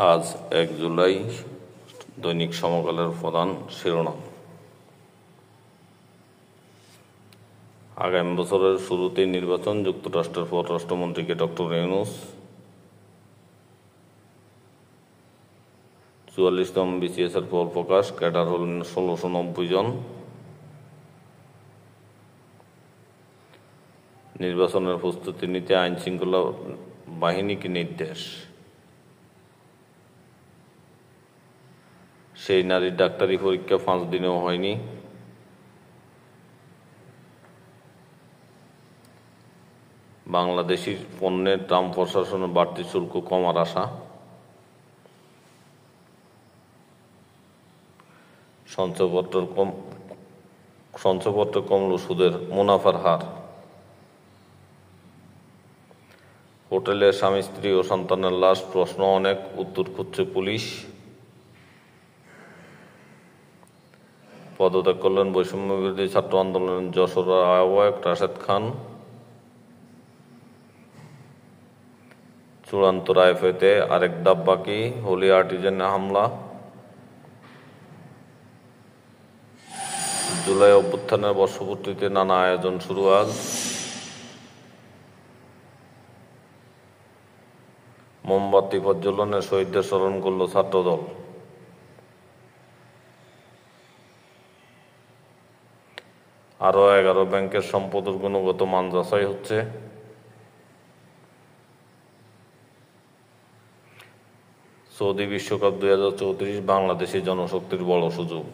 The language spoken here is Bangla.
আজ ১ জুলাই দৈনিক সমকালের প্রধান শিরোনাম। আগামী বছরের শুরুতেই নির্বাচন, যুক্তরাষ্ট্রের পররাষ্ট্রমন্ত্রীকে ডক্টর ইউনূস। ৪৪তম বিসিএসের ফল প্রকাশ, ক্যাডার হলেন ১৬৯০ জন। নির্বাচনের প্রস্তুতি নিতে আইন শৃঙ্খলা বাহিনীকে নির্দেশ। সেই নারীর ডাক্তারি পরীক্ষা ৫ দিনেও হয়নি। বাংলাদেশি পণ্যে ট্রাম্প প্রশাসনের বাড়তি শুল্ক কমার আশা। সঞ্চয়পত্রে কমল সুদের মুনাফার হার। হোটেলে স্বামী, স্ত্রী ও সন্তানের লাশ, প্রশ্ন অনেক, উত্তর খুঁজছে পুলিশ। পদত্যাগ করলেন বৈষম্য বিরোধী ছাত্র আন্দোলনের যশোরের আহ্বায়ক রাশেদ খান। চূড়ান্ত রায় পেতে আরেক ধাপ বাকি, হোলি আর্টিজানে হামলা। জুলাই অভ্যুত্থানের বর্ষপূর্তিতে নানা আয়োজন শুরু আজ। মোমবাতি প্রজ্বলনে শহীদদের স্মরণ করল ছাত্রদল। আরও ১১ ব্যাংকের সম্পদের গুণগত মান যাচাই হচ্ছে। সৌদি বিশ্বকাপ ২০৩৪ বাংলাদেশি জনশক্তির বড় সুযোগ।